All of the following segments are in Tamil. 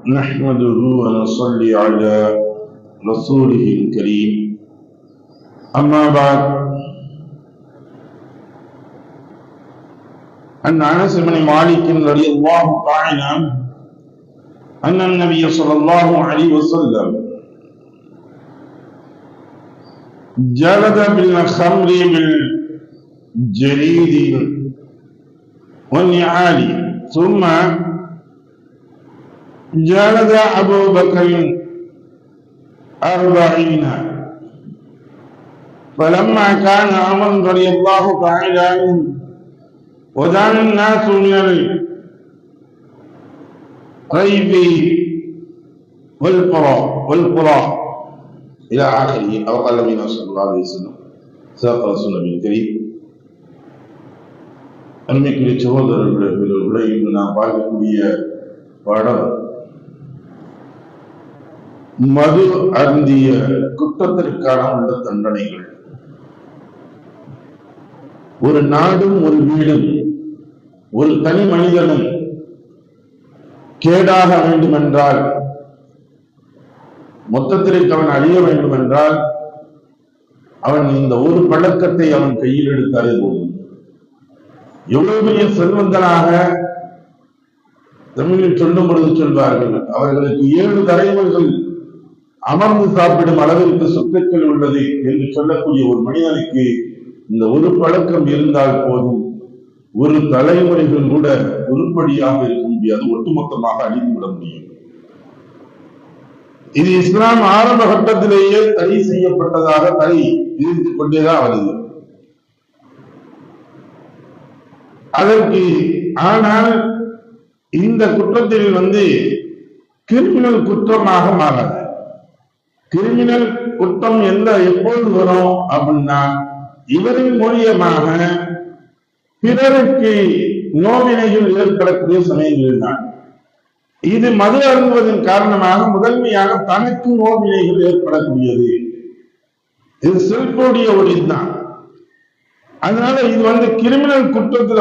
نحمده ونصلي على رسوله الكريم أما بعد عن أنس بن مالك رضي الله تعالى عنه أن النبي صلى الله عليه وسلم جلد بالخمر بالجريد والنعال ثم جلد أبو بكر 40 فلما كان عمر رضي الله تعالى عنه ودان الناس من الريب والقرى إلى آخره أو قال النبي صلى الله عليه وسلم ساق رسول النبي الكريم அன்னைக்குரிய சகோதரர்களை இன்று நாம் பார்க்கக்கூடிய பாடம் மது அருந்திய குற்றத்திற்கான உள்ள தண்டனைகள். ஒரு நாடும் ஒரு வீடும் ஒரு தனி மனிதனும் கேடாக வேண்டும் என்றால், மொத்தத்திற்கு அவன் அழிய வேண்டும் என்றால், அவன் இந்த ஒரு பழக்கத்தை அவன் கையில் எடுத்தாலே போதும். எவ்வளவு பெரிய செல்வந்தனாக தமிழில் சொல்லும் பொழுது சொல்வார்கள், அவர்களுக்கு 7 தலைவர்கள் அமர்ந்து சாப்பிடும் அளவிற்கு சொத்துக்கள் உள்ளது என்று சொல்லக்கூடிய ஒரு மனிதனுக்கு இந்த ஒரு பழக்கம் இருந்தால் போதும், ஒரு தலைமுறைகள் கூட உருப்படியாக இருக்க முடியாது, ஒட்டுமொத்தமாக அழிந்துவிட முடியும். இது இஸ்லாம் ஆரம்ப கட்டத்திலேயே தடை செய்யப்பட்டதாக தடை விதித்துக் கொண்டேதான் வருது. அதற்கு ஆனால் இந்த குற்றத்தில் கிரிமினல் குற்றமாக மாறாது. கிரிமினல் குற்றம் எப்பொழுது வரும் அப்படின்னா, இவரின் மூலியமாக பிறருக்கு நோவினைகள் ஏற்படக்கூடிய சமயங்களில் தான். இது மது அருந்துவதன் காரணமாக முதன்மையாக தனக்கு நோவினைகள் ஏற்படக்கூடியது. இது செல்போடைய ஒரு இதுதான். அதனால இது கிரிமினல் குற்றத்துல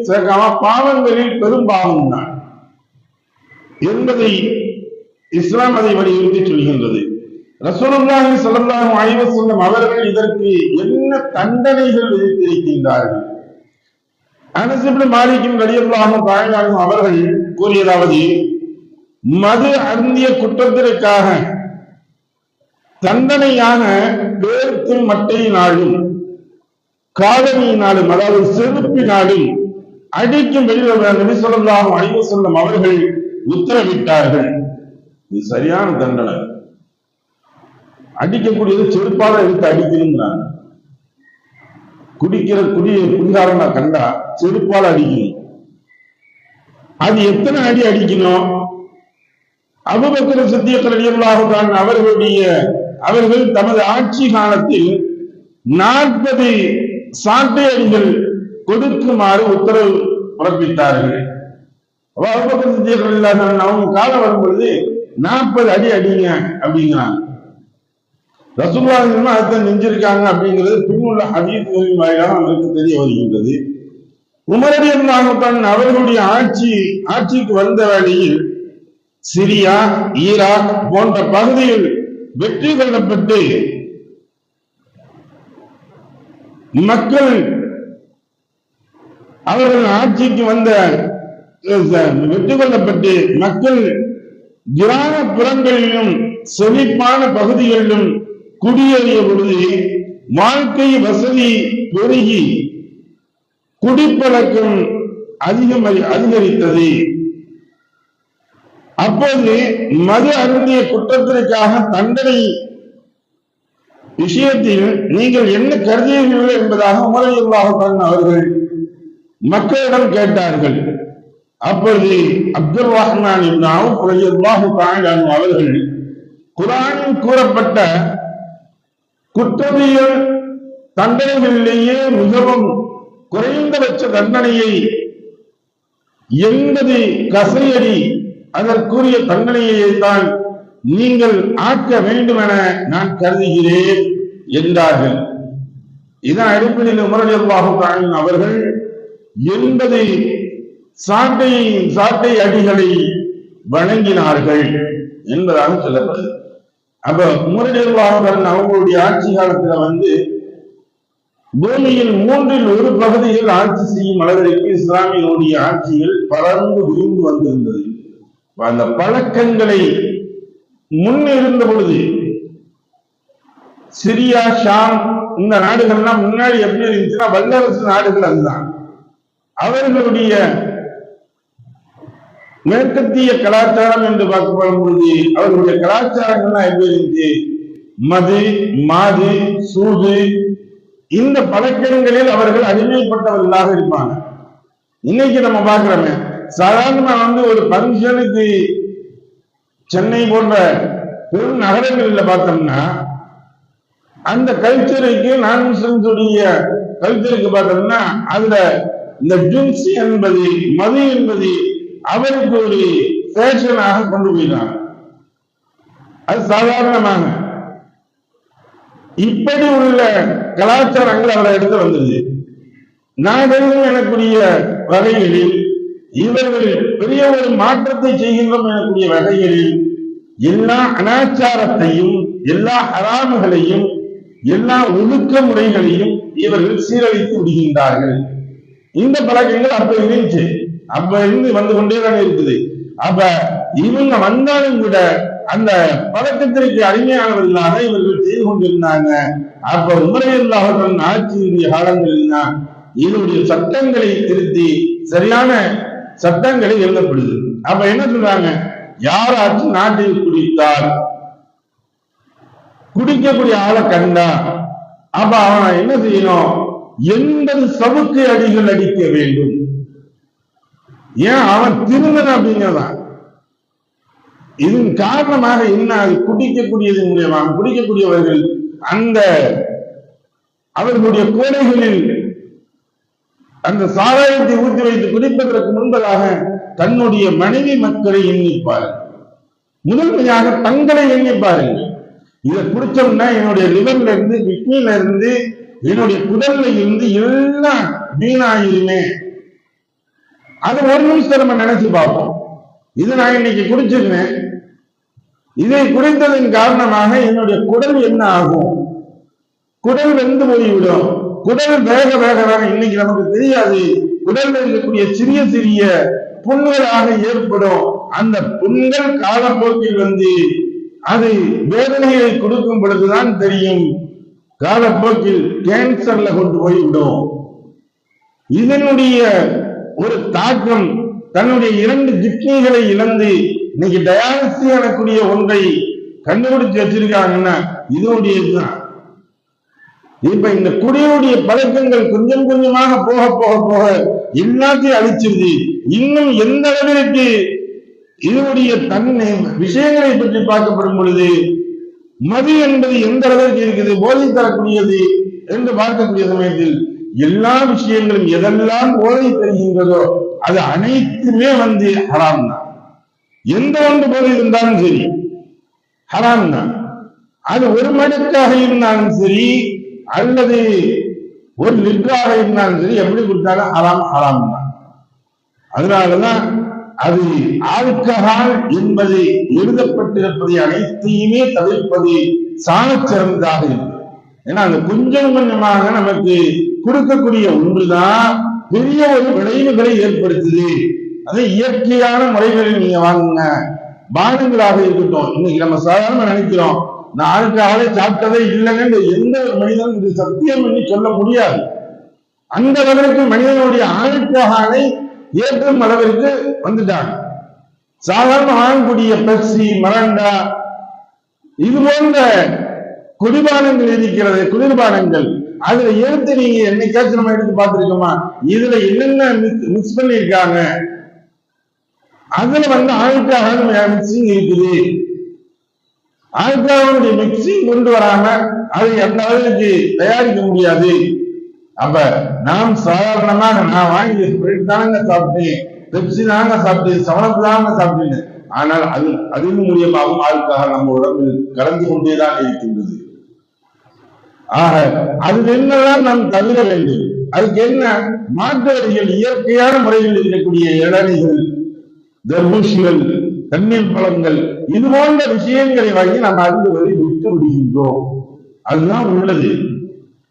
சேர்க்காம பாவங்களில் பெரும் பாவம் தான் என்பதை இஸ்லாம் அதை வலியுறுத்தி சொல்கின்றது. ரசூலுல்லாஹி ஸல்லல்லாஹு அலைஹி வஸல்லம் அவர்கள் இதற்கு என்ன தண்டனைகள் விதித்திருக்கின்றார்கள்? அனஸ் இப்னு மாலிக் ரலியல்லாஹு தஆலா அன்ஹு அவர்கள் கூறியதாவது, மது அருந்திய குற்றத்திற்காக தண்டனையாக பேர்த்து மட்டையினாலும் காதலியினாலும், அதாவது செருப்பினாலும் அடிக்கும் நபி ஸல்லல்லாஹு அலைஹி வஸல்லம் அவர்கள் உத்தரவிட்டார்கள். இது சரியான தண்டனை. அடிக்கக்கூடியது செருப்பால எடுத்து அடிக்கணுங்கிறாங்க. குடிகாரனா கண்டா செருப்பால அடிக்கணும். அது எத்தனை அடி அடிக்கணும்? அபூபக்கர் சித்திக் ரலியல்லாஹு தஆலா அவர்கள் தமது ஆட்சி காலத்தில் 40 சாட்டை அடிகள் கொடுக்குமாறு உத்தரவு பிறப்பித்தார்கள். அபூபக்கர் சித்திக் ரலியல்லாஹு தஆலா அவங்க காலம் வரும்பொழுது 40 அடி அடிங்க அப்படிங்கிறாங்க. ரசூலுல்லாஹி அதைத்தான் நெஞ்சிருக்காங்க அப்படிங்கிறது பின்னுள்ள ஹதீஸ்களின் வாயிலாக நமக்கு தெரிய வருகின்றது. உமர் ரலியல்லாஹு தஆலா அவர்களுடைய ஆட்சிக்கு வந்த வேளையில் சிரியா, ஈராக் போன்ற பகுதியில் வெற்றி கொள்ளப்பட்டு மக்கள் அவர்கள் ஆட்சிக்கு வெற்றி கொள்ளப்பட்டு மக்கள் கிராமப்புறங்களிலும் செழிப்பான பகுதிகளிலும் குடியேறிய பொழுது வாழ்க்கை வசதி பெருகி குடிப்பழக்கம் அதிகரித்தது. அப்போது மது அருந்திய குற்றத்திற்காக தண்டனை விஷயத்தில் நீங்கள் என்ன கருதுகிறீர்கள் என்பதாக உமர் ரலியல்லாஹு தஆலா அவர்கள் மக்களிடம் கேட்டார்கள். அப்பொழுது அப்துல் ரஹ்மான் இப்னு அவுஃப் ரலியல்லாஹு தஆலா அவர்கள் குர்ஆனில் கூறப்பட்ட குற்றவியல் தண்டனைகளிலேயே மிகவும் குறைந்தபட்ச தண்டனையை 80 கசையடி அதற்குரிய தண்டனையை தான் நீங்கள் ஆக்க வேண்டும் என நான் கருதுகிறேன் என்றார்கள். இதன் அடிப்படையில் உமர் ரலியல்லாஹு தஆலா அவர்கள் 80 சாட்டை அடிகளை வணங்கினார்கள் என்பதாக சொல்லப்படுது. அப்ப உமர் அவங்களுடைய ஆட்சி காலத்துல பூமியில் 1/3 பகுதிகள் ஆட்சி செய்யும் அளவிற்கு இஸ்லாமியனுடைய ஆட்சிகள் பலர்ந்து விரிந்து வந்திருந்தது. அந்த பழக்கங்களை முன்னிருந்த பொழுது சிரியா, ஷாம் இந்த நாடுகள்லாம் முன்னாடி எப்படி இருந்துச்சுன்னா வல்லரசு நாடுகள். அதுதான் அவர்களுடைய மேற்கத்திய கலாச்சாரம் என்று பார்க்கப்படும் பொழுது அவர்களுடைய கலாச்சாரங்கள்லாம் எப்படி இருந்துச்சு? மது, மாது, சூது இந்த பழக்கங்களில் அவர்கள் அடிமைப்பட்டவர்களாக இருப்பாங்க. இன்னைக்கு நம்ம பார்க்கிறோமே, சாதாரணமா ஒரு பங்கனுக்கு சென்னை போன்ற பெரும் நகரங்களில் பார்த்தோம்னா அந்த கல்ச்சருக்கு நான் முஸ்லிம்ஸுடைய கல்ச்சருக்கு பார்த்தோம்னா அதுல இந்த ட்ரிங்க்ஸ் என்பது, மது என்பது அவருக்கு ஒரு ஃபேஷனாக கொண்டு போயிடுறாங்க. அது சாதாரணமாக இப்படி உள்ள கலாச்சாரங்கள் அவரை எடுத்து வந்தது. நாகரிகம் எனக்கூடிய வகைகளில் இவர்கள் பெரிய ஒரு மாற்றத்தை செய்கின்றோம் எனக்கூடிய வகைகளில் எல்லா அனாச்சாரத்தையும், எல்லா ஹராமுகளையும், எல்லா ஒழுக்க முறைகளையும் இவர்கள் சீரழித்து விடுகின்றார்கள். இந்த பழக்கங்கள் அப்ப இருந்துச்சு, அப்ப இருந்து வந்து கொண்டேதான் இருக்குது. அப்ப இவங்க வந்தாலும் கூட அந்த பழக்கத்திற்கு அடிமையானவர்களாக இவர்கள் செய்து கொண்டிருந்தாங்க. அப்ப உமர் ஆட்சியுடைய காலங்களில் தான் இதனுடைய சட்டங்களை திருத்தி சரியான சட்டங்களை எழுதப்படுது. அப்ப என்ன சொல்றாங்க? யாராச்சும் நாட்டில் குடித்தால், குடிக்கக்கூடிய ஆளை கண்டா அப்ப அவன் என்ன செய்யணும்? 80 சவுக்கு அடிகள் அடிக்க வேண்டும். ஏன்? அவன் திருந்தன் அப்படிங்கிறதான். இதன் காரணமாக என்ன? அது குடிக்கக்கூடியது மூலியமாக குடிக்கக்கூடியவர்கள் அந்த அவர்களுடைய கோடைகளில் அந்த சாராயத்தை ஊற்றி வைத்து குடிப்பதற்கு முன்பதாக தன்னுடைய மனைவி மக்களை எண்ணிப்பார்கள். முதன்மையாக தங்களை எண்ணிப்பாருங்கள். இதை குடிச்சோம்னா என்னுடைய லிவர்ல இருந்து, கிட்னில இருந்து, என்னுடைய குடல்ல இருந்து எல்லாம் வீணாயிருமே. அது ஒரு நிமிஷம் நம்ம நினைச்சு பார்ப்போம். இது நான் இன்னைக்கு குடிச்சிருந்தேன், இதை குடித்ததன் காரணமாக என்னுடைய குடல் என்ன ஆகும்? குடல் வெந்து போய்விடும். குடல் வேக வேக வேக இன்னைக்கு நமக்கு தெரியாது. குடல்ல இருக்கக்கூடிய சிறிய சிறிய புண்ணுகளாக ஏற்படும். அந்த புண்கள் காலப்போக்கில் அது வேதனைகளை கொடுக்கும் பொழுதுதான் தெரியும். காலப்போக்கில் கேன்சர்ல கொண்டு போய்விடும். இதனுடைய ஒரு தாக்கம் தன்னுடைய 2 கிட்னிகளை இழந்து இன்னைக்கு டயாலிசிஸ் எனக்கூடிய ஒன்றை கண்டுபிடிச்சு வச்சிருக்காங்கன்னா இதனுடையதுதான். இப்ப இந்த குடியுடைய பழக்கங்கள் கொஞ்சம் கொஞ்சமாக போக போக போக எல்லாத்தையும் அழிச்சிருது. இன்னும் எந்த அளவிற்கு இதனுடைய தன்மை விஷயங்களை பற்றி பார்க்கப்படும் பொழுது மது என்பது எந்த அளவிற்கு இருக்குது, போதை தரக்கூடியது என்று பார்க்கக்கூடிய சமயத்தில் எல்லா விஷயங்களும் எதெல்லாம் போதை தருகின்றதோ அது அனைத்துமே ஹராம் தான். எந்த ஒன்று போதை இருந்தாலும் சரி ஹராம் தான். அது ஒரு மடக்காக இருந்தாலும் சரி அல்லது ஒரு லிட்டராக இருந்தாலும் சரி, எப்படி கொடுத்தாலும் ஹராம் தான். அதனாலதான் அது ஆல்கஹால் என்பது எழுதப்பட்டிருப்பதை அனைத்தையுமே தவிர்ப்பது சாலச் சிறந்ததாக இருக்கு. ஏன்னா அந்த கொஞ்சம் கொஞ்சமாக நமக்கு கொடுக்கக்கூடிய ஒன்றுதான் பெரிய ஒரு விளைவுகளை ஏற்படுத்துது. அது இயற்கையான முறைகளில் நீங்க வாங்குங்க, பானங்களாக இருக்கட்டும். இன்னைக்கு நம்ம சாதாரண நினைக்கிறோம், நான் ஆல்கஹாலை சாப்பிட்டதே இல்லைன்னு எந்த ஒரு மனிதனும் இது சத்தியம் பண்ணி சொல்ல முடியாது. அந்த அளவிற்கு மனிதனுடைய ஆல்கஹாலை ஏற்றும் அளவிற்கு வந்துட்டாங்க. சாதாரண வாங்கக்கூடிய பெப்சி, மரண்டா இது போன்ற குடிபானங்கள் இருக்கிறது, குளிர்பானங்கள். அதுல எடுத்து நீங்க என்னைக்காச்சும் நம்ம எடுத்து பார்த்திருக்கோமா? இதுல என்னென்ன மிக்ஸ் பண்ணிருக்காங்க? அதுல ஆல்கஹால் மிக்சிங் இருக்குது. ஆல்கஹாலுடைய மிக்சிங் கொண்டு வராம அதை அந்த அளவுக்கு தயாரிக்க முடியாது. அப்ப நாம் சாதாரணமாக நான் வாங்கி ஸ்பிரிட் தாங்க சாப்பிட்டேன், பெப்சி தாங்க சாப்பிட்டேன், சவனப்பு தாங்க சாப்பிட்டேன். ஆனால் அதன் மூலியமாகவும் ஆல்கஹால் நம்ம உடம்பில் கலந்து கொண்டேதான் இருக்கின்றது. ஆக அது என்னதான் நாம் தவிர வேண்டும். அதுக்கு என்ன மாற்று வழிகள்? இயற்கையான முறையில் இருக்கக்கூடிய இளநீர்கள், தர்பூஷிகள், தண்ணீர் பழங்கள், இது போன்ற விஷயங்களை வாங்கி நாம் அருந்துவதை விட்டு விடுகின்றோம். அதுதான் உள்ளது.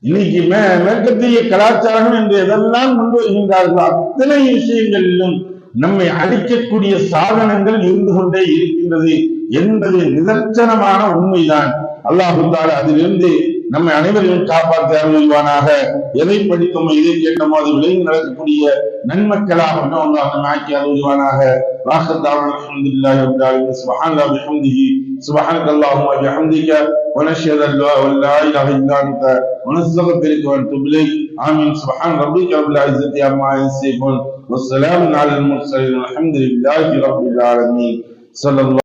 இன்னைக்கு மேற்கத்திய கலாச்சாரம் என்று எதெல்லாம் கொண்டு வருகின்றார்களோ அத்தனை விஷயங்களிலும் நம்மை அழிக்கக்கூடிய சாதனங்கள் இருந்து கொண்டே இருக்கின்றது என்பது நிதர்சனமான உண்மைதான். அல்லாஹ் தஆலா அதிலிருந்து நம்மை அனைவரையும் காப்பாற்றி அருள்வானாக. எதை படித்தோமோ எதை கேட்டோமோ அது விளைந்து நடக்கக்கூடிய நன்மக்களாக நம்மை ஆக்கி அருள்வானாக. அல்ஹம்துலில்லாஹி ரப்பில் ஆலமீன். சுப்ஹானல்லாஹி வபிஹம்திஹி சுப்ஹானக்கல்லாஹும்ம வபிஹம்திக ونشهد أن لا إله إلا أنت ونستغفرك ونتوب إليك. آمين. سبحان ربك رب العزة عما يصفون والسلام على المرسلين والحمد لله رب العالمين. صلى الله